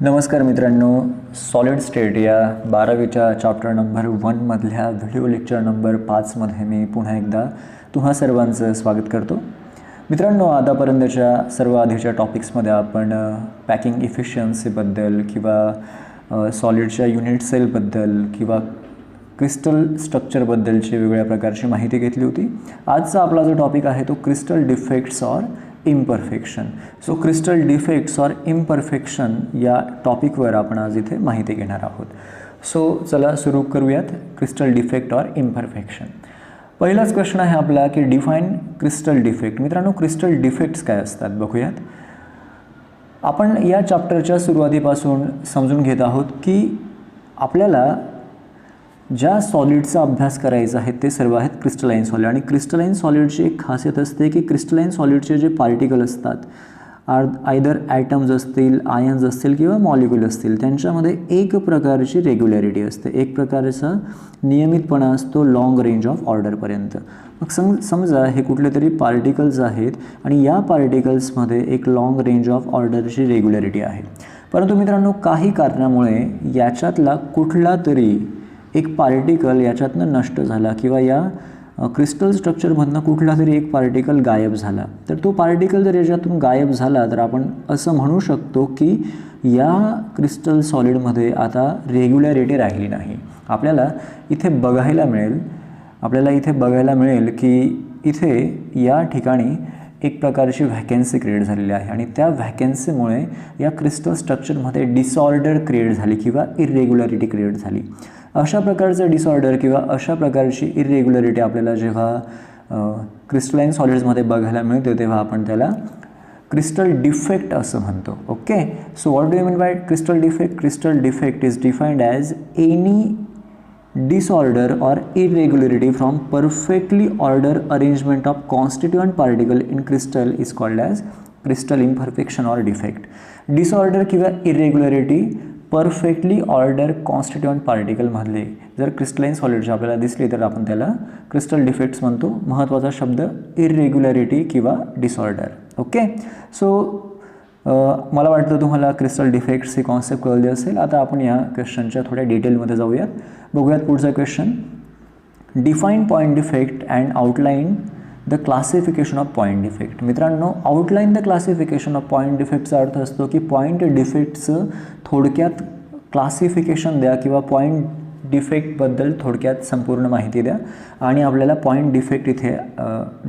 नमस्कार मित्रांनो, solid state या 12वीच्या चॅप्टर नंबर 1 मधल्या व्हिडिओ लेक्चर नंबर 5 मध्ये मी पुन्हा एकदा तुम्हा सर्वांचं स्वागत करतो. मित्रांनो, आतापर्यंतच्या सर्व आधीच्या टॉपिक्समध्ये आपण पॅकिंग इफिशियन्सीबद्दल किंवा सॉलिडच्या युनिट सेलबद्दल किंवा क्रिस्टल स्ट्रक्चरबद्दलची वेगवेगळ्या प्रकारची माहिती घेतली होती. आजचा आपला जो टॉपिक आहे तो crystal defects or imperfection. So crystal defects or imperfection या टॉपिकवर आपण आज इथे माहिती घेणार आहोत. सो चला सुरू करूयात. Crystal defect or imperfection. पहिलाच क्वेश्चन आहे आपला की डिफाईन क्रिस्टल डिफेक्ट. मित्रांनो, क्रिस्टल डिफेक्ट्स काय असतात बघूयात. आपण या चॅप्टरच्या सुरुवातीपासून समजून घेत आहोत की आपल्याला ज्या सॉलिडचा अभ्यास करायचा आहे ते सर्व आहेत क्रिस्टलाइन सॉलिड. आणि क्रिस्टलाइन सॉलिडची एक खासियत असते की क्रिस्टलाइन सॉलिडचे जे पार्टिकल असतात, आयदर ॲटम्स असतील, आयन्स असतील किंवा मॉलिक्यूल असतील, त्यांच्यामध्ये एक प्रकारची रेग्युलॅरिटी असते, एक प्रकारचा नियमितपणा असतो लॉंग रेंज ऑफ ऑर्डरपर्यंत. मग समजा हे कुठले तरी पार्टिकल्स आहेत आणि या पार्टिकल्समध्ये एक लॉंग रेंज ऑफ ऑर्डरची रेग्युलॅरिटी आहे. परंतु मित्रांनो, काही कारणामुळे याच्यातला कुठला तरी एक पार्टिकल याच्यातनं नष्ट झाला किंवा या क्रिस्टल स्ट्रक्चरमधनं कुठला तरी एक पार्टिकल गायब झाला, तर तो पार्टिकल जर याच्यातून गायब झाला तर आपण असं म्हणू शकतो की या क्रिस्टल सॉलिडमध्ये आता रेग्युलॅरिटी राहिली नाही. आपल्याला इथे बघायला मिळेल की इथे या ठिकाणी एक प्रकारची व्हॅकन्सी क्रिएट झालेली आहे आणि त्या व्हॅकन्सीमुळे या क्रिस्टल स्ट्रक्चरमध्ये डिसऑर्डर क्रिएट झाली किंवा इरेग्युलॅरिटी क्रिएट झाली. अशा प्रकारचं डिसऑर्डर किंवा अशा प्रकारची इरेग्युलॅरिटी आपल्याला जेव्हा क्रिस्टलाइन सॉलिड्समध्ये बघायला मिळते तेव्हा आपण त्याला क्रिस्टल डिफेक्ट असं म्हणतो. Okay, so what do you mean bye crystal defect? Crystal defect is defined as any disorder or irregularity from perfectly ordered arrangement of constituent particle in crystal is called as crystal imperfection or defect. Disorder किंवा irregularity perfectly order constituent पार्टिकलमधले जर crystalline सॉलिडची आपल्याला दिसली तर आपण त्याला crystal defects म्हणतो. महत्त्वाचा शब्द इरेग्युलॅरिटी किंवा डिसऑर्डर. ओके, सो मला वाटतं तुम्हाला क्रिस्टल डिफेक्ट्स ही कॉन्सेप्ट कळली असेल. आता आपण या क्वेश्चनच्या थोड्या डिटेलमध्ये जाऊयात. बघूयात पुढचा question. Define point defect and outline the classification of point defect. मित्रांनो, outline the classification of point डिफेक्टचा अर्थ असतो की पॉईंट डिफेक्टचं थोडक्यात क्लासिफिकेशन द्या किंवा पॉईंट डिफेक्टबद्दल थोडक्यात संपूर्ण माहिती द्या आणि आपल्याला पॉईंट डिफेक्ट इथे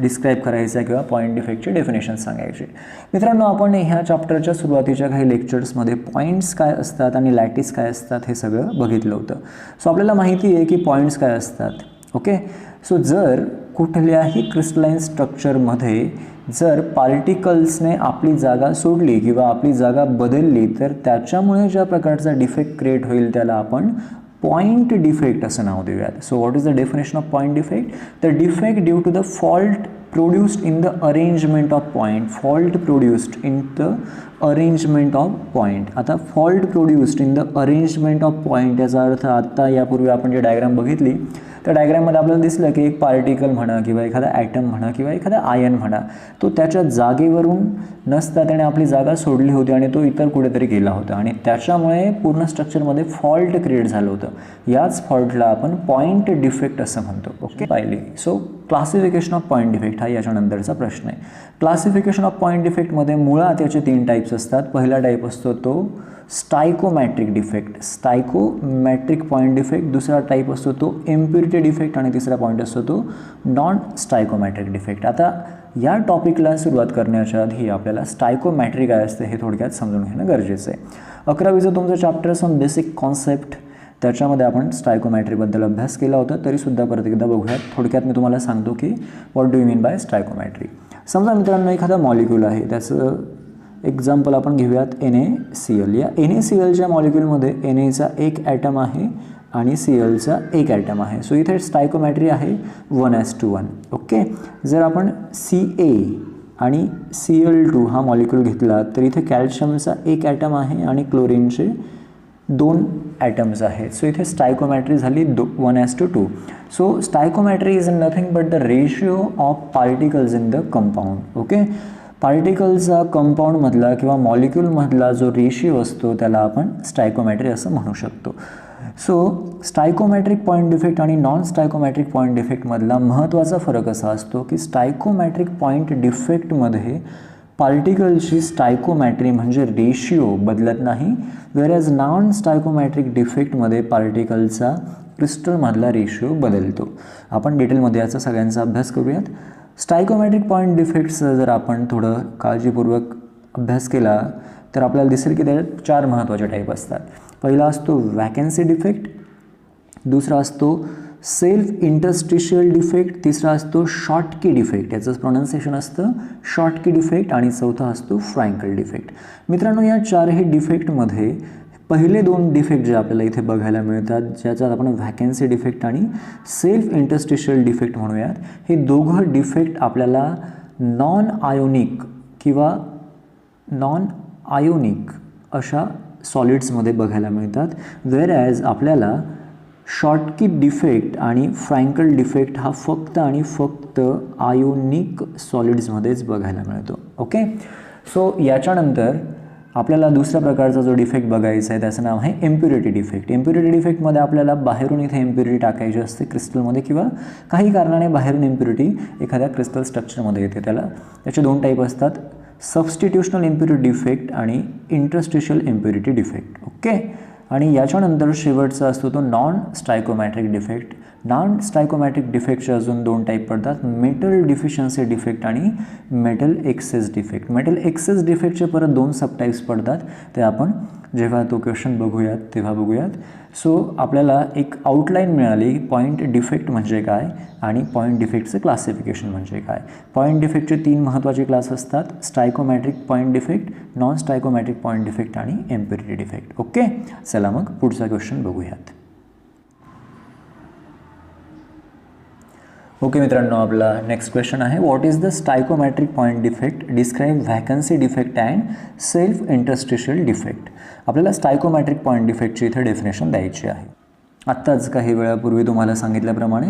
डिस्क्राईब करायचं आहे किंवा पॉईंट डिफेक्टची डेफिनेशन सांगायची. मित्रांनो, आपण ह्या चॅप्टरच्या सुरुवातीच्या काही लेक्चर्समध्ये पॉईंट्स काय असतात आणि लॅटिस काय असतात हे सगळं बघितलं होतं. सो आपल्याला माहिती आहे की पॉईंट्स काय असतात. ओके, सो जर कुठल्याही क्रिस्टलाइन स्ट्रक्चरमध्ये जर पार्टिकल्सने आपली जागा सोडली किंवा आपली जागा बदलली तर त्याच्यामुळे ज्या प्रकारचा डिफेक्ट क्रिएट होईल त्याला आपण पॉईंट डिफेक्ट असं नाव देऊयात. So what is the definition of point defect? The defect due to the fault produced in the arrangement of point. Fault produced in the arrangement of point. आता fault produced in the arrangement of point याचा अर्थ आता यापूर्वी आपण जे diagram बघितली त्या डायग्राममध्ये आपल्याला दिसलं की एक पार्टिकल म्हणा किंवा एखादा ॲटम म्हणा किंवा एखादा आयन म्हणा, तो त्याच्या जागेवरून नसता त्याने आपली जागा सोडली होती आणि तो इतर कुठेतरी गेला होता आणि त्याच्यामुळे पूर्ण स्ट्रक्चरमध्ये फॉल्ट क्रिएट झालं होतं. याच फॉल्टला आपण पॉईंट डिफेक्ट असं म्हणतो. ओके, पाहिली. So classification of point defect हा याच्यानंतरचा प्रश्न आहे. क्लासिफिकेशन ऑफ पॉईंट डिफेक्टमध्ये मुळात याचे 3 टाईप्स असतात. पहिला टाईप असतो तो स्टायकोमॅट्रिक डिफेक्ट, स्टायकोमॅट्रिक पॉईंट डिफेक्ट. दुसरा टाईप असतो तो इम्प्युरिटी डिफेक्ट आणि तिसरा पॉईंट असतो तो नॉन स्टायकोमॅट्रिक डिफेक्ट. आता या टॉपिकला सुरुवात करण्याच्या आधी आपल्याला स्टायकोमॅट्रिक काय असते हे थोडक्यात समजून घेणं गरजेचं आहे. 11वीचं तुमचं चॅप्टर सम बेसिक कॉन्सेप्ट त्याच्यामध्ये आपण स्टायकोमॅट्रीबद्दल अभ्यास केला होता, तरीसुद्धा परत एकदा बघूयात. थोडक्यात मी तुम्हाला सांगतो की what do you mean by stoichiometry. समजा मित्रांनो, एखादा मॉलिक्यूल आहे, त्याचं एक्झाम्पल आपण घेऊयात NaCl. या NaClच्या मॉलिक्यूलमध्ये Na एक ॲटम आहे आणि Clचा एक ॲटम आहे. सो इथे स्टायकोमॅट्री आहे 1:1. ओके, जर आपण Ca आणि Cl2 हा मॉलिक्यूल घेतला तर इथे कॅल्शियमचा एक ॲटम आहे आणि क्लोरीनचे 2 ॲटम्स आहेत. सो इथे स्टायकोमॅट्री झाली 1:2. So stoichiometry is nothing but the ratio of particles in the compound. Okay, पार्टिकलचा कंपाऊंडमधला किंवा मॉलिक्यूलमधला जो रेशिओ असतो त्याला आपण स्टायकोमेट्री असं म्हणू शकतो. सो स्टायकोमेट्रिक पॉईंट डिफेक्ट आणि नॉन स्टायकोमेट्रिक पॉईंट डिफेक्टमधला महत्त्वाचा फरक असा असतो की स्टायकोमेट्रिक पॉईंट डिफेक्टमध्ये पार्टिकलची स्टायकोमेट्री म्हणजे रेशिओ बदलत नाही, वेरॅज नॉन स्टायकोमेट्रिक डिफेक्टमध्ये पार्टिकलचा क्रिस्टलमधला रेशिओ बदलतो. आपण डिटेलमध्ये याचा सगळ्यांचा अभ्यास करूयात. स्टायकोमेट्रिक पॉईंट डिफेक्ट्सचा जर आपण थोडं काळजीपूर्वक अभ्यास केला तर आपल्याला दिसेल की त्याच्यात 4 महत्त्वाचे टाईप असतात. पहिला असतो वॅकन्सी डिफेक्ट, दुसरा असतो सेल्फ इंटरस्टिशियल डिफेक्ट, तिसरा असतो शॉर्टकी डिफेक्ट, याचं प्रोनाउन्सिएशन असतं शॉर्टकी डिफेक्ट, आणि चौथा असतो फ्रँकल डिफेक्ट. मित्रांनो, या 4ही डिफेक्टमध्ये पहिले 2 डिफेक्ट जे आपल्याला इथे बघायला मिळतात, ज्याच्यात आपण व्हॅकन्सी डिफेक्ट आणि सेल्फ इंटरस्टिशियल डिफेक्ट म्हणूयात, हे दोघं डिफेक्ट आपल्याला नॉन आयोनिक अशा सॉलिड्समध्ये बघायला मिळतात, वेरॅज आपल्याला शॉर्टकी डिफेक्ट आणि फ्रँकल डिफेक्ट हा फक्त आणि फक्त आयोनिक सॉलिड्समध्येच बघायला मिळतो. ओके, सो याच्यानंतर आपल्याला दुसऱ्या प्रकारचा जो डिफेक्ट बघायचा आहे त्याचं नाव आहे इम्प्युरिटी डिफेक्ट. इम्प्युरिटी डिफेक्टमध्ये आपल्याला बाहेरून इथे इम्प्युरिटी टाकायची असते क्रिस्टलमध्ये, किंवा काही कारणाने बाहेरून इम्प्युरिटी एखाद्या क्रिस्टल स्ट्रक्चरमध्ये येते. त्याचे 2 टाईप असतात, सबस्टिट्यूशनल इम्प्युरिटी डिफेक्ट आणि इंटरस्टिशियल इम्प्युरिटी डिफेक्ट. ओके, आणि याच्यानंतर शेवटचा असतो तो non stoichiometric defect. Non stoichiometric डिफेक्टचे अजून 2 टाईप पडतात, मेटल डिफिशियन्सी डिफेक्ट आणि metal excess defect. Metal excess डिफेक्टचे परत 2 सबटाईप्स पडतात, ते आपण जेव्हा तो क्वेश्चन बघूयात तेव्हा बघूयात. सो आपल्याला एक आउटलाईन मिळाली पॉईंट डिफेक्ट म्हणजे काय आणि पॉईंट डिफेक्टचं क्लासिफिकेशन म्हणजे काय. पॉईंट डिफेक्टचे 3 महत्त्वाचे क्लास असतात, stoichiometric point defect, non stoichiometric point defect आणि इम्प्युरिटी डिफेक्ट. ओके, चला मग पुढचा क्वेश्चन बघूयात. ओके मित्रांनो, आपला नेक्स्ट क्वेश्चन आहे, what is the stoichiometric point defect, describe vacancy defect and self interstitial defect. आपल्याला स्टायकोमॅट्रिक पॉईंट डिफेक्टची इथे डेफिनेशन द्यायची आहे. आत्ताच काही वेळापूर्वी तुम्हाला सांगितल्याप्रमाणे,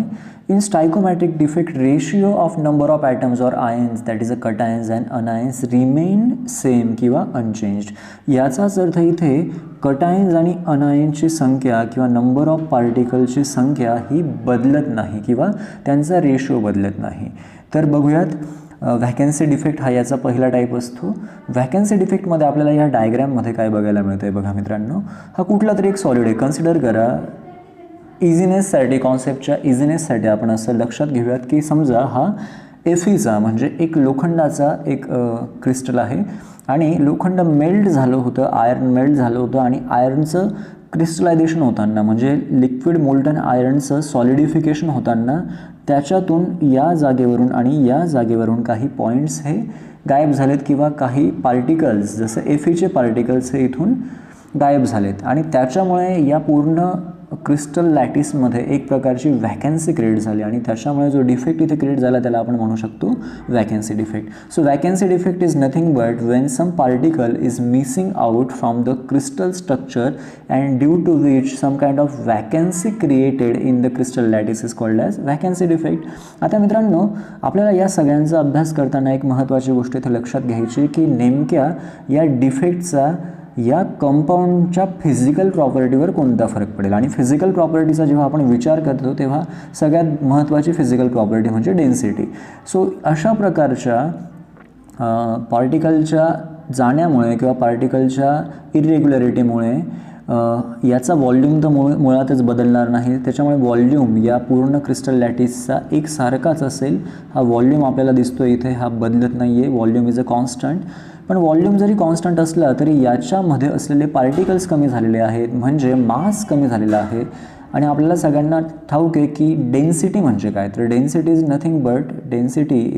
in stoichiometric defect ratio of number of atoms or ions that is a cations and anions remain same किंवा अनचेंज्ड. याचाच अर्थ इथे कटायन्स आणि अनायन्सची संख्या किंवा नंबर ऑफ पार्टिकलची संख्या ही बदलत नाही किंवा त्यांचा रेशिओ बदलत नाही. तर बघूयात, व्हॅकन्सी डिफेक्ट हा याचा पहिला टाईप असतो. व्हॅकन्सी डिफेक्टमध्ये आपल्याला या डायग्रॅममध्ये काय बघायला मिळतं आहे बघा मित्रांनो, हा कुठला तरी एक सॉलिड आहे. कन्सिडर करा, इझिनेससाठी, कॉन्सेप्टच्या इझिनेससाठी आपण असं लक्षात घेऊयात की समजा हा एफीचा म्हणजे एक लोखंडाचा एक क्रिस्टल आहे, आणि लोखंड मेल्ट झालं होतं, आयर्न मेल्ट झालं होतं, आणि आयर्नचं क्रिस्टलायझेशन होताना म्हणजे लिक्विड मोल्टन आयर्नचं सॉलिडिफिकेशन होताना त्याच्यातून या जागेवरून आणि या जागेवरून काही पॉईंट्स हे गायब झालेत, किंवा काही पार्टिकल्स जसं एफीचे पार्टिकल्स हे इथून गायब झालेत, आणि त्याच्यामुळे या पूर्ण क्रिस्टल लॅटिसमध्ये एक प्रकारची व्हॅकन्सी क्रिएट झाली, आणि त्याच्यामुळे जो डिफेक्ट इथे क्रिएट झाला त्याला आपण म्हणू शकतो vacancy defect. So vacancy defect is nothing but when some particle is missing out from the crystal structure and due to which some kind of vacancy created in the crystal lattice is called as vacancy defect. आता मित्रांनो, आपल्याला या सगळ्यांचा अभ्यास करताना एक महत्त्वाची गोष्ट इथे लक्षात घ्यायची की नेमक्या या डिफेक्टचा या कंपाऊंडच्या फिजिकल प्रॉपर्टीवर कोणता फरक पडेल. आणि फिजिकल प्रॉपर्टीचा जेव्हा आपण विचार करतो तेव्हा सगळ्यात महत्त्वाची फिजिकल प्रॉपर्टी म्हणजे डेन्सिटी. सो अशा प्रकारच्या पार्टिकलच्या जाण्यामुळे किंवा पार्टिकलच्या इरेग्युलरिटीमुळे याचा व्हॉल्यूम तर मुळातच बदलणार नाही, त्याच्यामुळे व्हॉल्यूम या पूर्ण क्रिस्टल लॅटिसचा एक सारखाच असेल. हा व्हॉल्यूम आपल्याला दिसतो इथे, हा बदलत नाही आहे, व्हॉल्यूम इज अ कॉन्स्टंट. पण व्हॉल्यूम जरी कॉन्स्टंट असला तरी याच्यामध्ये असलेले पार्टिकल्स कमी झालेले आहेत, म्हणजे मास कमी झालेला आहे. आणि आपल्याला सगळ्यांना ठाऊक आहे की डेन्सिटी म्हणजे काय, तर density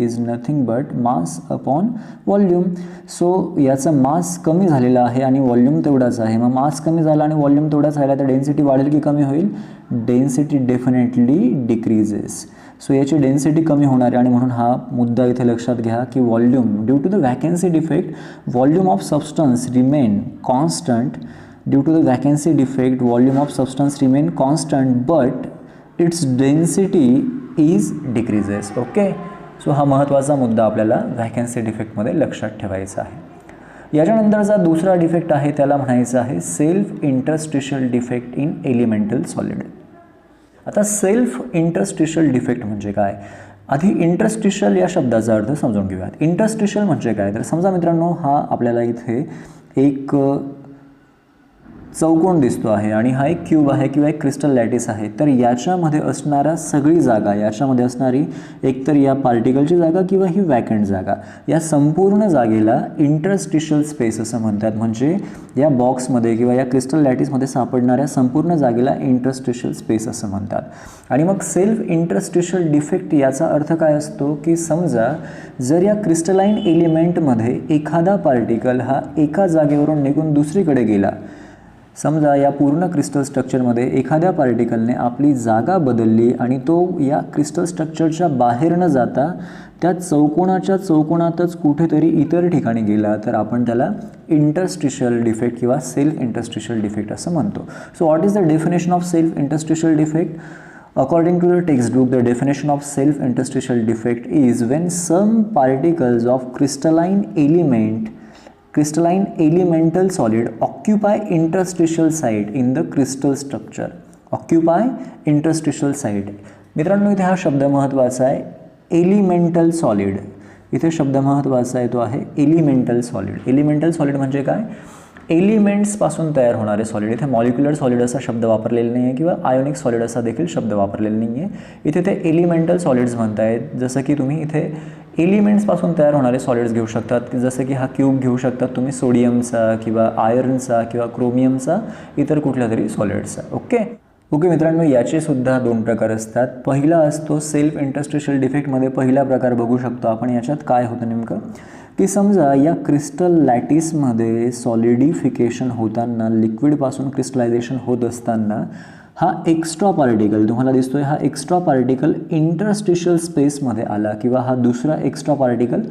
is nothing but mass upon volume. So याचा मास कमी झालेला आहे आणि व्हॉल्यूम तेवढाच आहे. मग मास कमी झाला आणि व्हॉल्यूम तेवढाच राहिला तर डेन्सिटी वाढेल की कमी होईल? Density definitely decreases. सो याची डेन्सिटी कमी होणार आहे, आणि म्हणून हा मुद्दा इथे लक्षात घ्या की volume due to the vacancy defect volume of substance remain constant. Due to the vacancy defect, volume of substance remain constant, but its density is decreases. Okay, so हा महत्त्वाचा मुद्दा आपल्याला व्हॅकन्सी डिफेक्टमध्ये लक्षात ठेवायचा आहे. याच्यानंतरचा दुसरा डिफेक्ट आहे त्याला म्हणायचं आहे self interstitial defect in elemental solid. आता सेल्फ इंटरस्टिशियल डिफेक्ट म्हणजे काय? आधी इंटरस्टिशियल या शब्दाचा अर्थ समजून घेऊयात. इंटरस्टिशियल म्हणजे काय? तर समजा मित्रांनो, हा आपल्याला इथे एक चौकोन दिसतो आहे आणि हा एक क्यूब आहे किंवा एक क्रिस्टल लॅटिस आहे. तर याच्यामध्ये असणारा सगळी जागा, याच्यामध्ये असणारी एकतर या पार्टिकलची जागा किंवा ही वॅकंट जागा, या संपूर्ण जागेला इंटरस्टिशियल स्पेस असं म्हणतात. म्हणजे या बॉक्समध्ये किंवा या क्रिस्टल लॅटिसमध्ये सापडणाऱ्या संपूर्ण जागेला इंटरस्टिशियल स्पेस असं म्हणतात. आणि मग सेल्फ इंटरस्टिशियल डिफेक्ट याचा अर्थ काय असतो की समजा जर या क्रिस्टलाइन एलिमेंटमध्ये एखादा पार्टिकल हा एका जागेवरून निघून दुसरीकडे गेला, समजा या पूर्ण क्रिस्टल स्ट्रक्चरमध्ये एखाद्या पार्टिकलने आपली जागा बदलली आणि तो या क्रिस्टल स्ट्रक्चरच्या बाहेर न जाता त्या चौकोनातच कुठेतरी इतर ठिकाणी गेला, तर आपण त्याला इंटरस्टिशियल डिफेक्ट किंवा सेल्फ इंटरस्टिशियल डिफेक्ट असं म्हणतो. So what is the definition of self interstitial defect? According to the textbook, the definition of self-interstitial defect is when some particles of crystalline elemental solid occupy interstitial site in the crystal structure. Occupy interstitial site. मित्रांनो, इथे हा शब्द महत्त्वाचा आहे, elemental solid. इथे शब्द महत्त्वाचा आहे तो आहे एलिमेंटल सॉलिड. एलिमेंटल सॉलिड म्हणजे काय? एलिमेंट्सपासून तयार होणारे सॉलिड. इथे मॉलिक्युलर सॉलिड असा शब्द वापरलेला नाही आहे किंवा आयोनिक सॉलिड असा देखील शब्द वापरलेला नाही आहे. इथे ते एलिमेंटल सॉलिड्स म्हणतायत. जसं की तुम्ही इथे एलिमेंट्सपासून तयार होणारे सॉलिड्स घेऊ शकतात, की जसं की हा क्यूब घेऊ शकतात तुम्ही सोडियमचा किंवा आयर्नचा किंवा क्रोमियमचा, इतर कुठल्या तरी सॉलिड्सचा. ओके मित्रांनो, याचे सुद्धा दोन प्रकार असतात. पहिला असतो सेल्फ इंटरस्टिशियल डिफेक्टमध्ये पहिला प्रकार बघू शकतो आपण. याच्यात काय होतं नेमकं की समजा या क्रिस्टल लॅटिसमध्ये सॉलिडिफिकेशन होताना, लिक्विडपासून क्रिस्टलायझेशन होत असताना हा एक्स्ट्रा पार्टिकल तुम्हाला दिसतोय, हा एक्स्ट्रा पार्टिकल इंटरस्टिशियल स्पेसमध्ये आला किंवा हा दुसरा एक्स्ट्रा पार्टिकल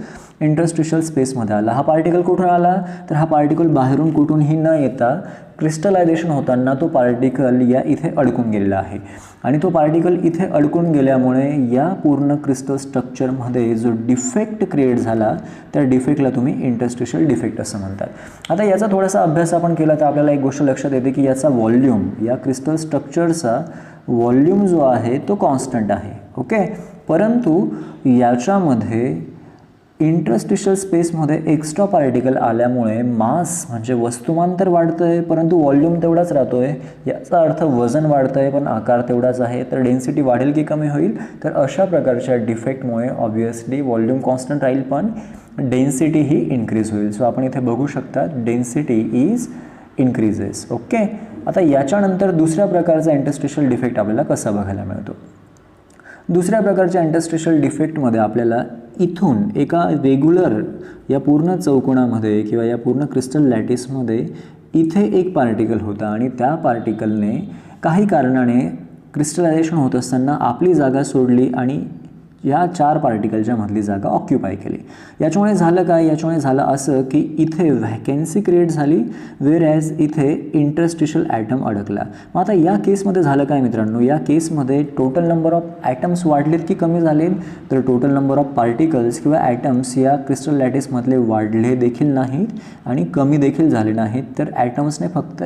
इंटरस्टिशियल स्पेसमध्ये आला. हा पार्टिकल कुठून आला? तर हा पार्टिकल बाहेरून कुठूनही न येता क्रिस्टलायझेशन होताना तो पार्टिकल या इथे अडकून गेलेला आहे. आणि तो पार्टिकल इथे अडकून गेल्यामुळे या पूर्ण क्रिस्टल स्ट्रक्चरमध्ये जो डिफेक्ट क्रिएट झाला, त्या डिफेक्टला तुम्ही इंटरस्टिशियल डिफेक्ट असं म्हणतात. आता याचा थोडासा अभ्यास आपण केला तर आपल्याला एक गोष्ट लक्षात येते की याचा व्हॉल्यूम, या क्रिस्टल स्ट्रक्चरचा व्हॉल्यूम जो आहे तो कॉन्स्टंट आहे. ओके, परंतु याच्यामध्ये इंटरस्टिशियल स्पेसमध्ये एक्स्ट्रा पार्टिकल आल्यामुळे मास म्हणजे वस्तुमान तर वाढतं आहे परंतु व्हॉल्यूम तेवढाच राहतो आहे. याचा अर्थ वजन वाढतं आहे पण आकार तेवढाच आहे. तर डेन्सिटी वाढेल की कमी होईल? तर अशा प्रकारच्या डिफेक्टमुळे ऑब्व्हियसली व्हॉल्यूम कॉन्स्टंट राहील पण डेन्सिटी ही इन्क्रीज होईल. सो आपण इथे बघू शकता डेन्सिटी इज इन्क्रीजेस. ओके, आता याच्यानंतर दुसऱ्या प्रकारचा इंटरस्टिशियल डिफेक्ट आपल्याला कसा बघायला मिळतो? दुसऱ्या प्रकारच्या इंटरस्टिशियल डिफेक्टमध्ये आपल्याला इथून एका रेग्युलर या पूर्ण चौकोनामध्ये किंवा या पूर्ण क्रिस्टल लॅटिसमध्ये इथे एक पार्टिकल होता आणि त्या पार्टिकलने काही कारणाने क्रिस्टलायझेशन होत असताना आपली जागा सोडली आणि या चार पार्टिकलच्या मधली जागा ऑक्युपाय केली. याच्यामुळे झालं काय? याच्यामुळे झालं असं की इथे व्हॅकन्सी क्रिएट झाली, वेअर ॲज इथे इंटरस्टिशियल ॲटम अडकला. मग आता या केसमध्ये झालं काय मित्रांनो? या केसमध्ये टोटल नंबर ऑफ ॲटम्स वाढलेत की कमी झालेत? तर टोटल नंबर ऑफ पार्टिकल्स किंवा ॲटम्स या क्रिस्टल लॅटिसमधले वाढले देखील नाहीत आणि कमी देखील झाले नाहीत. तर ॲटम्सने फक्त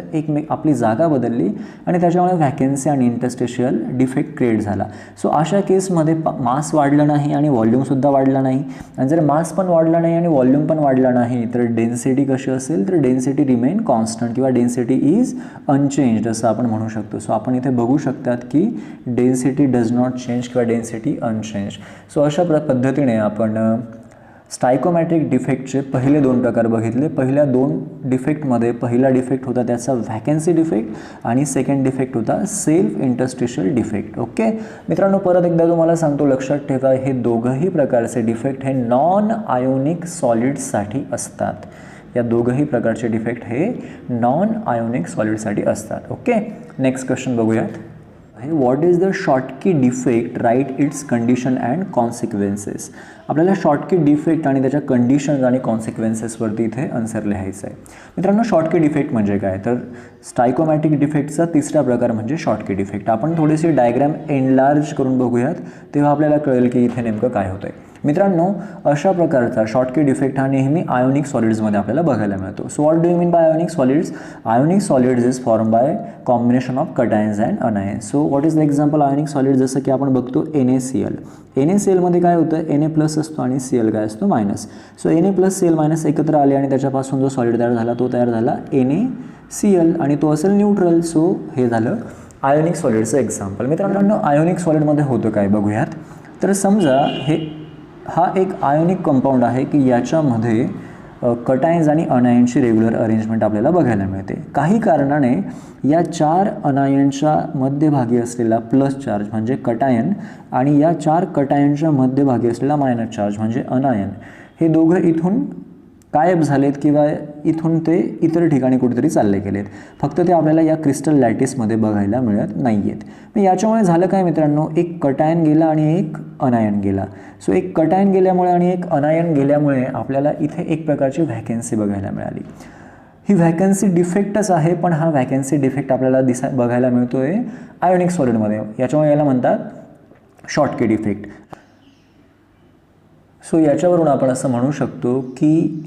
आपली जागा बदलली आणि त्याच्यामुळे व्हॅकन्सी आणि इंटरस्टिशियल डिफेक्ट क्रिएट झाला. सो अशा केसमध्ये मास वाढला नाही आणि व्हॉल्यूमसुद्धा वाढला नाही. आणि जर मास पण वाढला नाही आणि व्हॉल्यूम पण वाढला नाही तर डेन्सिटी कशी असेल? तर डेन्सिटी रिमेन कॉन्स्टंट किंवा डेन्सिटी इज अनचेंज्ड असं आपण म्हणू शकतो. सो आपण इथे बघू शकतात की डेन्सिटी डज नॉट चेंज किंवा डेन्सिटी अनचेंज. सो अशा पद्धतीने आपण स्टायकोमॅट्रिक डिफेक्टचे पहिले दोन प्रकार बघितले. पहिल्या दोन डिफेक्टमध्ये पहिला डिफेक्ट होता त्याचा व्हॅकन्सी डिफेक्ट आणि सेकंड डिफेक्ट होता सेल्फ इंटरस्टिशियल डिफेक्ट. ओके मित्रांनो, परत एकदा तुम्हाला सांगतो, लक्षात ठेवा हे दोघंही प्रकारचे डिफेक्ट हे नॉन आयोनिक सॉलिड्ससाठी असतात. या दोघंही प्रकारचे डिफेक्ट हे नॉन आयोनिक सॉलिडसाठी असतात. ओके, नेक्स्ट क्वेश्चन बघूयात. What is the Schottky defect? Write its condition and consequences. आपल्याला शॉर्टकी डिफेक्ट आणि त्याच्या कंडिशन्स आणि कॉन्सिक्वेन्सेसवरती इथे आन्सर लिहायचं आहे. मित्रांनो, शॉर्टकी डिफेक्ट म्हणजे काय? तर स्टायकोमॅटिक डिफेक्टचा तिसरा प्रकार म्हणजे शॉर्टकी डिफेक्ट. आपण थोडीशी डायग्राम एनलार्ज करून बघूयात तेव्हा आपल्याला कळेल की इथे नेमकं काय होतं आहे. मित्रांनो, अशा प्रकारचा शॉर्टकी डिफेक्ट हा नेहमी आयोनिक सॉलिड्समध्ये आपल्याला बघायला मिळतो. So what do you mean by ionic solids? Ionic solids is form by combination of cations and anions. So what is the example ionic solid? जसं की आपण बघतो NaCl. NaClमध्ये काय होतं? Na प्लस असतो आणि Cl काय असतो? Minus. So Na plus Cl minus एकत्र आले आणि त्याच्यापासून जो सॉलिड तयार झाला तो तयार झाला NaCl आणि तो असेल न्यूट्रल. सो हे झालं आयोनिक सॉलिडचं एक्झाम्पल. मित्रांनो, आयोनिक सॉलिडमध्ये होतं काय बघूयात. तर समजा हा एक आयोनिक कंपाऊंड आहे की याच्यामध्ये कटायन्स आणि अनायनची रेग्युलर अरेंजमेंट आपल्याला बघायला मिळते. काही कारणाने या 4 अनायनच्या मध्यभागी असलेला प्लस चार्ज म्हणजे कटायन आणि या 4 कटायनच्या मध्यभागी असलेला मायनस चार्ज म्हणजे अनायन हे दोघं इथून गायब झालेत किंवा इथून ते इतर ठिकाणी कुठेतरी चालले गेलेत. फक्त ते आपल्याला या क्रिस्टल लॅटिसमध्ये बघायला मिळत नाही आहेत. मग याच्यामुळे झालं काय मित्रांनो? एक कटायन गेला आणि एक अनायन गेला. सो एक कटायन गेल्यामुळे आणि एक अनायन गेल्यामुळे आपल्याला इथे एक प्रकारची व्हॅकन्सी बघायला मिळाली. ही व्हॅकन्सी डिफेक्टच आहे, पण हा व्हॅकन्सी डिफेक्ट आपल्याला बघायला मिळतो आहे आयोनिक सॉलिडमध्ये. याच्यामुळे याला म्हणतात शॉर्टकी डिफेक्ट. सो याच्यावरून आपण असं म्हणू शकतो की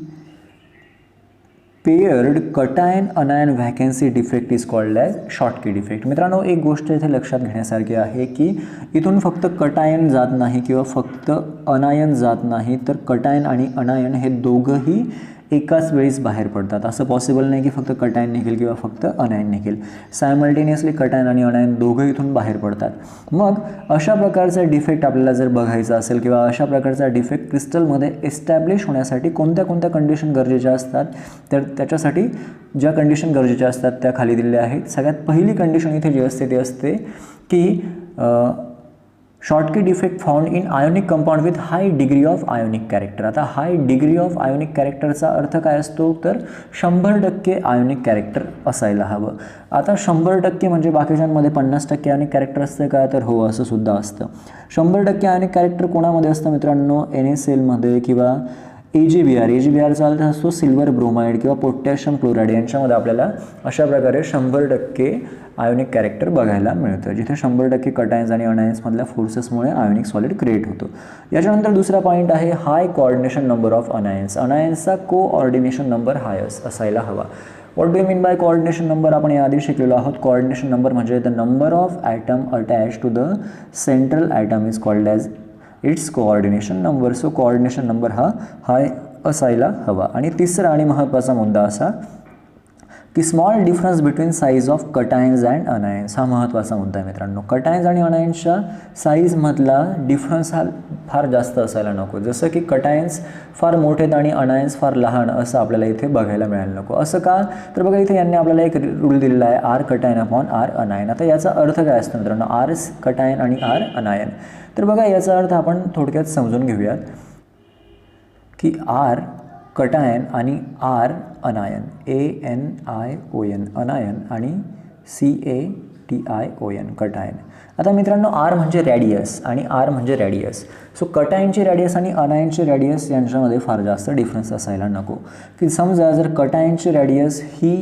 paired cation अनायन vacancy defect is called as Schottky defect. मित्रांनो, एक गोष्ट इथे लक्षात घेण्यासारखी आहे की इथून फक्त कटायन जात नाही किंवा फक्त अनायन जात नाही, तर कटायन आणि अनायन हे दोघंही एकाच वेळेस बाहेर पडतात. असं पॉसिबल नाही की फक्त कटायन निघेल किंवा फक्त अनायन निघेल. सायमल्टेनियसली कटायन आणि अनायन दोघं इथून बाहेर पडतात. मग अशा प्रकारचा डिफेक्ट आपल्याला जर बघायचा असेल किंवा अशा प्रकारचा डिफेक्ट क्रिस्टलमध्ये एस्टॅब्लिश होण्यासाठी कोणत्या कोणत्या कंडिशन गरजेच्या असतात, तर त्याच्यासाठी ज्या कंडिशन गरजेच्या असतात त्या खाली दिलेल्या आहेत. सगळ्यात पहिली कंडिशन इथे जी असते ती असते की Schottky defect found in ionic compound with high degree of ionic character. आता हाय डिग्री ऑफ आयोनिक कॅरेक्टरचा अर्थ काय असतो? तर 100% आयोनिक कॅरेक्टर असायला हवं. आता 100% म्हणजे बाकीच्यांमध्ये 50% आयोनिक कॅरेक्टर असतं का? तर हो, असं सुद्धा असतं. 100% आयोनिक कॅरेक्टर कोणामध्ये असतं मित्रांनो? NaClमध्ये किंवा AgBrचा अर्थ असतो सिल्वर ब्रोमाइड किंवा पोटॅशियम क्लोराईड यांच्यामध्ये आपल्याला अशा प्रकारे 100% आयोनिक कॅरेक्टर बघायला मिळतं, जिथे 100% कटायन्स आणि अनायन्समधल्या फोर्सेसमुळे आयोनिक सॉलिड क्रिएट होतो. याच्यानंतर दुसरा पॉईंट आहे high coordination number of anions. अनायन्सचा कोऑर्डिनेशन नंबर हाय असायला हवा. What do you mean by coordination number? आपण याआधी शिकलेलो आहोत. कोऑर्डिनेशन नंबर म्हणजे the number of atom attach to the central atom is called as its coordination number. So coordination number हा high असायला हवा. आणि तिसरा आणि महत्त्वाचा मुद्दा असा की small difference between size of cations and anions हा महत्त्वाचा मुद्दा आहे मित्रांनो. कटायन्स आणि अनायन्सच्या साईजमधला डिफरन्स हा फार जास्त असायला नको. जसं की कटायन्स फार मोठेत आणि अनायन्स फार लहान असं आपल्याला इथे बघायला मिळायला नको. असं का? तर बघा इथे यांनी आपल्याला एक रूल दिलेला आहे R कटायन अपॉन R अनायन. आता याचा अर्थ काय असतो मित्रांनो? R कटायन आणि R अनायन. तर बघा याचा अर्थ आपण थोडक्यात समजून घेऊयात की R कटायन आणि R अनायन ANION अनायन आणि CATION कटायन. आता मित्रांनो, R म्हणजे रॅडियस आणि R म्हणजे रॅडियस. सो कटायनची रॅडियस आणि अनायनची रॅडियस यांच्यामध्ये फार जास्त डिफरन्स असायला नको. की समजा जर कटायनची रॅडियस ही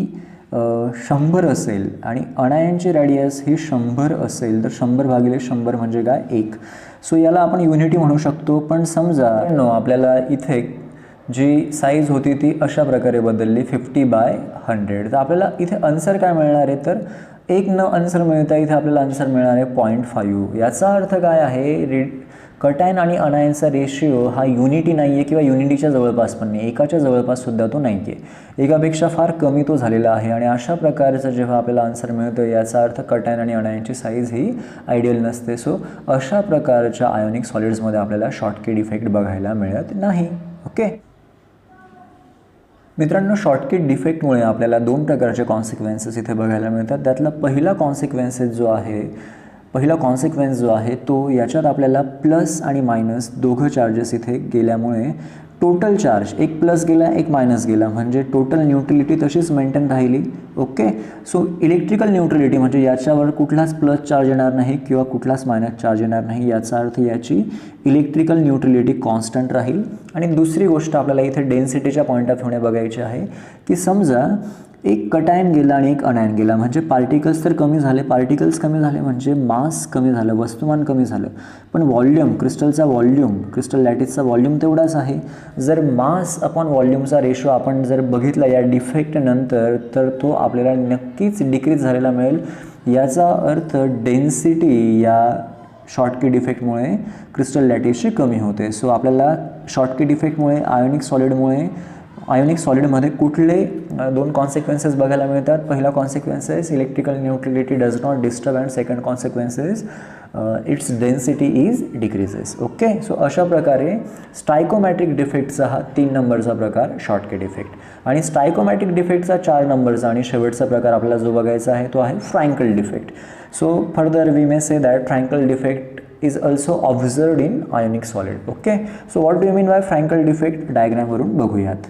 100 असेल आणि अनायनची रॅडियस ही 100 असेल तर 100 भागिले 100 म्हणजे काय? 1. सो याला आपण युनिटी म्हणू शकतो. पण समजा आपल्याला इथे जी साईज होती ती अशा प्रकारे बदलली 50/100. तर आपल्याला इथे आन्सर काय मिळणार आहे? तर 1 न आन्सर मिळता इथे आपल्याला आन्सर मिळणार आहे 0.5. याचा अर्थ काय आहे? कटायन आणि अनायनचा रेशिओ हा युनिटी नाही आहे किंवा युनिटीच्या जवळपास पण नाही, एकाच्या जवळपाससुद्धा तो नाही आहे, एकापेक्षा फार कमी तो झालेला आहे. आणि अशा प्रकारचं जेव्हा आपल्याला आन्सर मिळतो याचा अर्थ कटायन आणि अनायनची साईज ही आयडियल नसते. सो अशा प्रकारच्या आयोनिक सॉलिड्समध्ये आपल्याला शॉर्टकी डिफेक्ट बघायला मिळत नाही. ओके मित्रांनो, शॉर्टकी डिफेक्टमुळे आपल्याला 2 प्रकारचे कॉन्सिक्वेन्सेस इथे बघायला मिळतात. त्यातला पहिला कॉन्सिक्वेन्स जो आहे तो याच्यात आपल्याला प्लस आणि मायनस दोघं चार्जेस इथे गेल्यामुळे टोटल चार्ज एक प्लस गेला एक मायनस गेला म्हणजे टोटल न्यूट्रलिटी तशीच मेंटेन राहिली. ओके, सो इलेक्ट्रिकल न्यूट्रलिटी म्हणजे याच्यावर कुठलाच प्लस चार्ज येणार नाही किंवा कुठलाच मायनस चार्ज येणार नाही, याचा अर्थ याची इलेक्ट्रिकल न्यूट्रलिटी कॉन्स्टंट राहील. आणि दुसरी गोष्ट आपल्याला इथे डेन्सिटीच्या पॉईंट ऑफ व्ह्यूने बघायची आहे की समजा एक कटायन गेला आणि एक अनायन गेला म्हणजे पार्टिकल्स तर कमी झाले, पार्टिकल्स कमी झाले म्हणजे मास कमी झालं, वस्तुमान कमी झालं, पण व्हॉल्यूम, क्रिस्टलचा व्हॉल्यूम, क्रिस्टल लॅटिसचा व्हॉल्यूम तेवढाच आहे. जर मास अपॉन व्हॉल्यूमचा रेशो आपण जर बघितला या डिफेक्टनंतर तर तो आपल्याला नक्कीच डिक्रीज झालेला मिळेल. याचा अर्थ डेन्सिटी या शॉर्टकी डिफेक्टमुळे क्रिस्टल लॅटिसची कमी होते. सो आपल्याला शॉर्टकी डिफेक्टमुळे आयोनिक सॉलिडमध्ये कुठले 2 कॉन्सिक्वेन्सेस बघायला मिळतात. पहिला consequences electrical neutrality does not disturb and second consequences it's density is decreases. Okay, so अशा प्रकारे स्टायकोमॅट्रिक डिफेक्टचा हा 3 नंबरचा प्रकार शॉर्टकी डिफेक्ट, आणि स्टायकोमॅट्रिक डिफेक्टचा 4 नंबरचा आणि शेवटचा प्रकार आपल्याला जो बघायचा आहे तो आहे Frenkel defect. So further we may say that Frenkel defect is also observed in ionic solid. Okay, so what do you mean by Frankel defect? Diagram वरून बघूयात.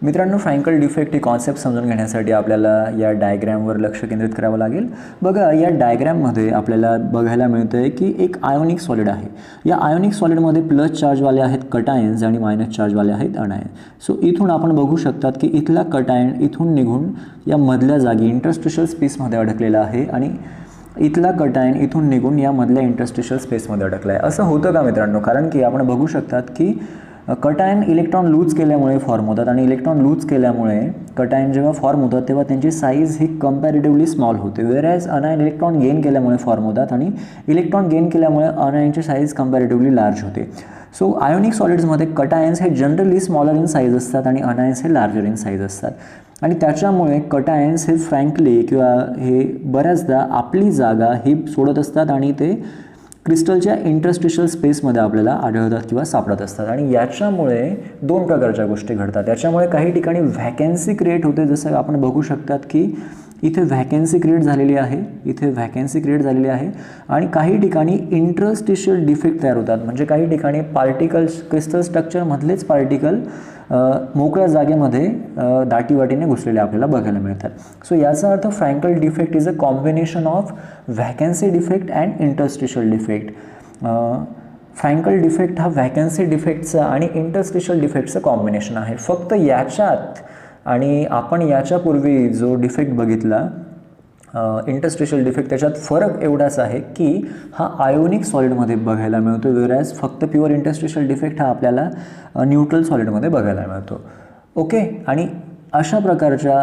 मित्रांनो, फ्रँकल डिफेक्ट ही कॉन्सेप्ट समजून घेण्यासाठी आपल्याला या डायग्रामवर लक्ष केंद्रित करावं लागेल. बघा, या डायग्राममध्ये आपल्याला बघायला मिळतं आहे की एक आयोनिक सॉलिड आहे. या आयोनिक सॉलिडमध्ये प्लस चार्जवाले आहेत कटायन्स आणि मायनस चार्जवाले आहेत अनायन. सो इथून आपण बघू शकतात की इथला कटायन इथून निघून या मधल्या जागी इंटरस्टिशियल स्पेसमध्ये अडकलेला आहे आणि इथला कटायन इथून निघून या मधल्या इंटरस्टिशियल स्पेसमध्ये अडकला आहे. असं होतं का मित्रांनो? कारण की आपण बघू शकतात की कटायन इलेक्ट्रॉन लूज केल्यामुळे फॉर्म होतात आणि इलेक्ट्रॉन लूज केल्यामुळे कटायन जेव्हा फॉर्म होतात तेव्हा त्यांची साईज ही कंपॅरेटिव्हली स्मॉल होते. वेरॅज अनायन इलेक्ट्रॉन गेन केल्यामुळे फॉर्म होतात आणि इलेक्ट्रॉन गेन केल्यामुळे अनायनची साईज कंपॅरेटिव्हली लार्ज होते. सो आयोनिक सॉलिड्समध्ये कटायन्स हे जनरली स्मॉलर इन साईज असतात आणि अनायन्स हे लार्जर इन साईज असतात आणि त्याच्यामुळे कटायन्स हे फ्रँकली किंवा हे बऱ्याचदा आपली जागा ही सोडत असतात आणि ते क्रिस्टलच्या इंटरस्टिशियल स्पेसमध्ये आपल्याला आढळतात किंवा सापडत असतात. आणि याच्यामुळे 2 प्रकारच्या गोष्टी घडतात. याच्यामुळे काही ठिकाणी व्हॅकन्सी क्रिएट होते, जसं आपण बघू शकतात की इथे व्हॅकन्सी क्रिएट झालेली आहे, इथे व्हॅकन्सी क्रिएट झालेली आहे आणि काही ठिकाणी इंटरस्टिशियल डिफेक्ट तयार होतात. म्हणजे काही ठिकाणी पार्टिकल्स, क्रिस्टल स्ट्रक्चरमधलेच पार्टिकल मोकळ्या जागेमध्ये दाटीवाटीने घुसलेले आपल्याला बघायला मिळतात. सो याचा अर्थ Frankl defect is a combination of vacancy defect and interstitial defect. Frankl defect हा व्हॅकन्सी डिफेक्टचा आणि इंटरस्टिशियल डिफेक्टचं कॉम्बिनेशन आहे. फक्त याच्यात आणि आपण याच्यापूर्वी जो डिफेक्ट बघितला इंटरस्टिशियल डिफेक्ट, त्याच्यात फरक एवढाच आहे की हा आयोनिक सॉलिडमध्ये बघायला मिळतो, वेरॅज फक्त प्युअर इंटरस्टिशियल डिफेक्ट हा आपल्याला न्यूट्रल सॉलिडमध्ये बघायला मिळतो. ओके, आणि अशा प्रकारच्या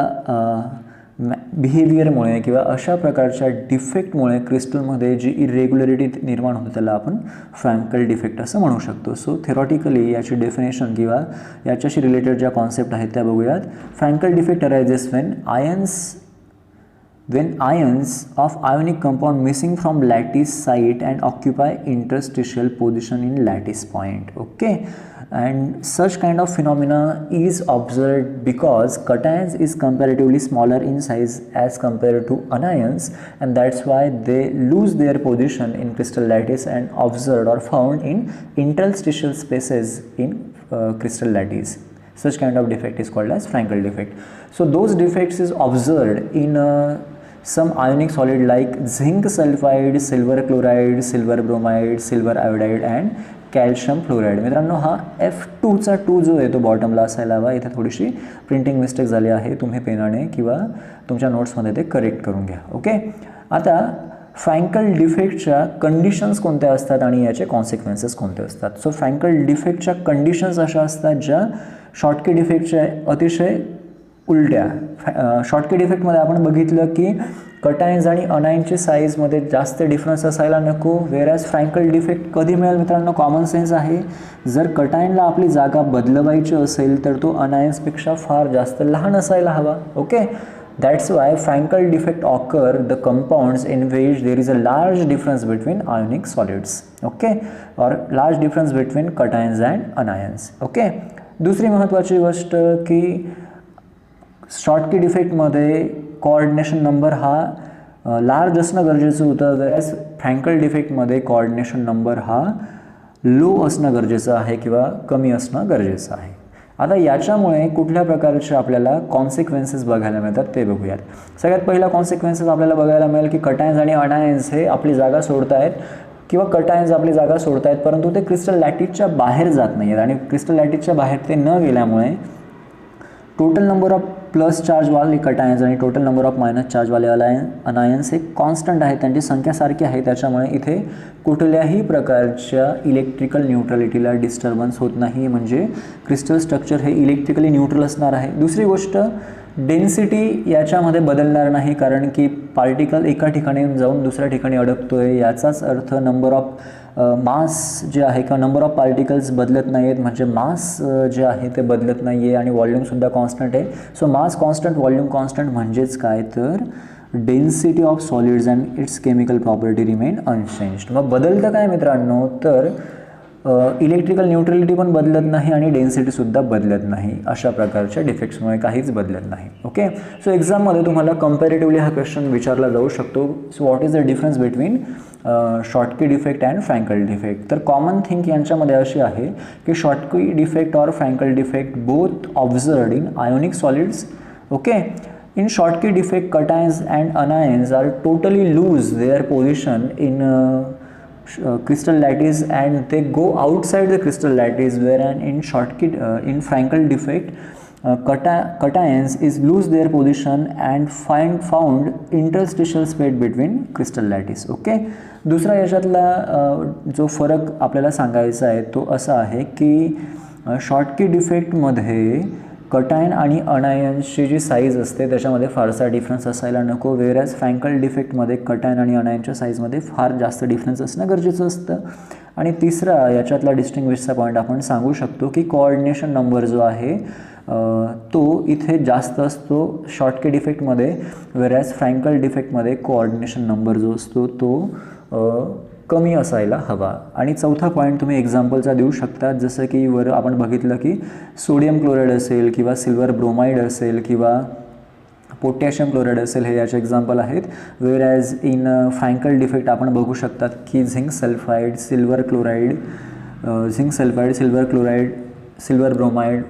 बिहेवियरमुळे किंवा अशा प्रकारच्या डिफेक्टमुळे क्रिस्टलमध्ये जी इरेग्युलरिटी निर्माण होते त्याला आपण फ्रँकल डिफेक्ट असं म्हणू शकतो. सो थेरॉटिकली याची डेफिनेशन किंवा याच्याशी रिलेटेड ज्या कॉन्सेप्ट आहेत त्या बघूयात. Frankl defect arises when ions of ionic compound missing from lattice site and occupy interstitial position in lattice point. Okay, and such kind of phenomena is observed because cations is comparatively smaller in size as compared to anions, and that's why they lose their position in crystal lattice and observed or found in interstitial spaces in crystal lattice. Such kind of defect is called as Frankel defect. So those defects is observed in some ionic solid like zinc sulfide, silver chloride, silver bromide, silver iodide and calcium fluoride. मित्रांनो, हा F2चा 2 जो आहे तो बॉटमला असायला हवा. इथे थोडीशी printing mistake झाली आहे, तुम्ही पेनाने किंवा तुमच्या नोट्समध्ये ते करेक्ट करून घ्या. ओके, आता फ्रँकल डिफेक्टच्या कंडिशन्स कोणत्या असतात आणि याचे कॉन्सिक्वेन्सेस कोणते असतात. सो फ्रँकल डिफेक्टच्या कंडिशन्स अशा असतात ज्या शॉर्टकी डिफेक्टच्या अतिशय उलट्या. शॉर्टकी डिफेक्टमध्ये आपण बघितलं की कटायन्स आणि अनायनची साईजमध्ये जास्त डिफरन्स असायला नको, वेरॅज फ्रँकल डिफेक्ट कधी मिळेल मित्रांनो? कॉमन सेन्स आहे, जर कटायनला आपली जागा बदलवायची असेल तर तो अनायन्सपेक्षा फार जास्त लहान असायला हवा. Okay, that's why Frankel defect occur the compounds in which there is a large difference between ionic solids, okay, or large difference between cations and anions. Okay, दुसरी महत्त्वाची गोष्ट की शॉर्टकी डिफेक्टमध्ये कोऑर्डिनेशन नंबर हा लार्ज असणं गरजेचं होतं, वेरॅज Frankl डिफेक्टमध्ये coordination number हा low असणं गरजेचं आहे किंवा कमी असणं गरजेचं आहे. आता याच्यामुळे कुठल्या प्रकारचे आपल्याला कॉन्सिक्वेन्सेस बघायला मिळतात ते बघूयात. सगळ्यात पहिला कॉन्सिक्वेन्सेस आपल्याला बघायला मिळेल की कटायन्स आणि अनायन्स हे आपली जागा सोडतायत किंवा कटायन्स आपली जागा सोडतायत, परंतु ते क्रिस्टल लॅटिसच्या बाहेर जात नाही आहेत आणि क्रिस्टल लॅटिसच्या बाहेर ते न गेल्यामुळे टोटल नंबर ऑफ प्लस चार्जवाले कटायन्स आणि टोटल नंबर ऑफ मायनस चार्जवाले अनायन्स हे कॉन्स्टंट आहेत, त्यांची संख्या सारखी आहे, त्याच्यामुळे इथे कुठल्याही प्रकारच्या इलेक्ट्रिकल न्यूट्रलिटीला डिस्टर्बन्स होत नाही, म्हणजे क्रिस्टल स्ट्रक्चर हे इलेक्ट्रिकली न्यूट्रल असणार आहे. दुसरी गोष्ट, डेन्सिटी याच्यामध्ये बदलणार नाही, कारण की पार्टिकल एका ठिकाणी जाऊन दुसऱ्या ठिकाणी अडकतो आहे, याचाच अर्थ नंबर ऑफ मास जे आहे किंवा नंबर ऑफ पार्टिकल्स बदलत नाही आहेत, म्हणजे मास जे आहे ते बदलत नाही आहे आणि व्हॉल्यूमसुद्धा कॉन्स्टंट आहे. सो मास कॉन्स्टंट, व्हॉल्यूम कॉन्स्टंट म्हणजेच काय तर density of solids and it's chemical property remain unchanged. मग बदलतं काय मित्रांनो, तर इलेक्ट्रिकल न्यूट्रलिटी पण बदलत नाही आणि डेन्सिटीसुद्धा बदलत नाही. अशा प्रकारच्या डिफेक्ट्समुळे काहीच बदलत नाही. ओके, सो एक्झाममध्ये तुम्हाला कंपॅरेटिव्हली हा क्वेश्चन विचारला जाऊ शकतो. So what is the difference between Schottky defect and Frankl defect. तर कॉमन थिंग यांच्यामध्ये अशी आहे की शॉर्टकी डिफेक्ट और Frankl defect both observed in ionic solids. Okay, in Schottky defect cations and anions are totally lose their position in crystal lattice and they go outside the crystal lattice, whereas in Schottky in Frankel defect cations is lose their position and found interstitial space between crystal lattice. Okay, दुसरा याच्यातला जो फरक आपल्याला सांगायचा आहे तो असा आहे की शॉर्टकी डिफेक्टमध्ये कटायन आणि अनायन्सची जी साईज असते त्याच्यामध्ये फारसा डिफरन्स असायला नको, वेरॅज फ्रँकल डिफेक्टमध्ये कटायन आणि अनायनच्या साईजमध्ये फार जास्त डिफरन्स असणं गरजेचं असतं. आणि तिसरा याच्यातला डिस्टिंग्विशचा पॉईंट आपण सांगू शकतो की कोऑर्डिनेशन नंबर जो आहे तो इथे जास्त असतो शॉर्टकी डिफेक्टमध्ये, वेरॅज फ्रँकल डिफेक्टमध्ये कोऑर्डिनेशन नंबर जो असतो तो कमी असायला हवा. आणि चौथा पॉईंट तुम्ही एक्झाम्पलचा देऊ शकता, जसं की वर आपण बघितलं की सोडियम क्लोराईड असेल किंवा सिल्वर ब्रोमाइड असेल किंवा पोटॅशियम क्लोराईड असेल, हे याचे एक्झाम्पल आहेत. वेरॅज इन फ्रँकल डिफेक्ट आपण बघू शकतात की zinc sulphide, silver chloride, zinc sulphide, silver chloride, silver bromide,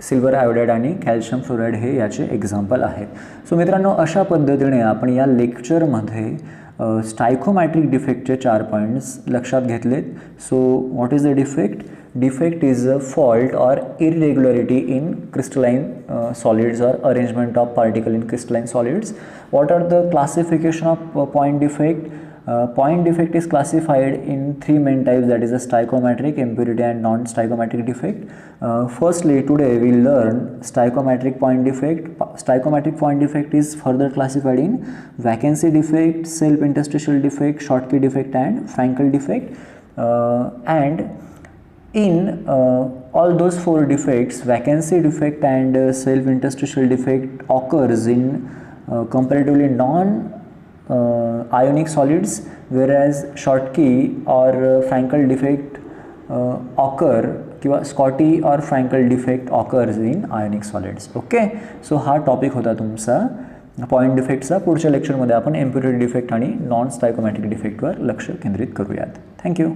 silver iodide आणि कॅल्शियम फ्लोराईड हे याचे एक्झाम्पल आहेत. सो मित्रांनो, अशा पद्धतीने आपण या लेक्चरमध्ये स्टायकोमॅट्रिक डिफेक्टचे 4 पॉईंट्स लक्षात घेतलेत. So what is the defect? Defect is a fault or irregularity in crystalline solids or arrangement of particle in crystalline solids. What are the classification of point defect? Point defect is classified in 3 main types, that is a stoichiometric, impurity and non-stoichiometric defect. Firstly, today we learn stoichiometric point defect. Stoichiometric point defect is further classified in vacancy defect, self-interstitial defect, Schottky defect and Frankel defect. And in all those 4 defects, vacancy defect and self-interstitial defect occurs in comparatively non-ionic solids, whereas Schottky or Frankel defect occur किंवा Schottky or Frankel defect occurs in ionic solids. Okay, so हा topic होता तुमचा point डिफेक्टचा. पुढच्या लेक्चरमध्ये आपण impurity defect आणि non स्टायकोमॅट्रिक डिफेक्टवर लक्ष केंद्रित करूयात. थँक्यू.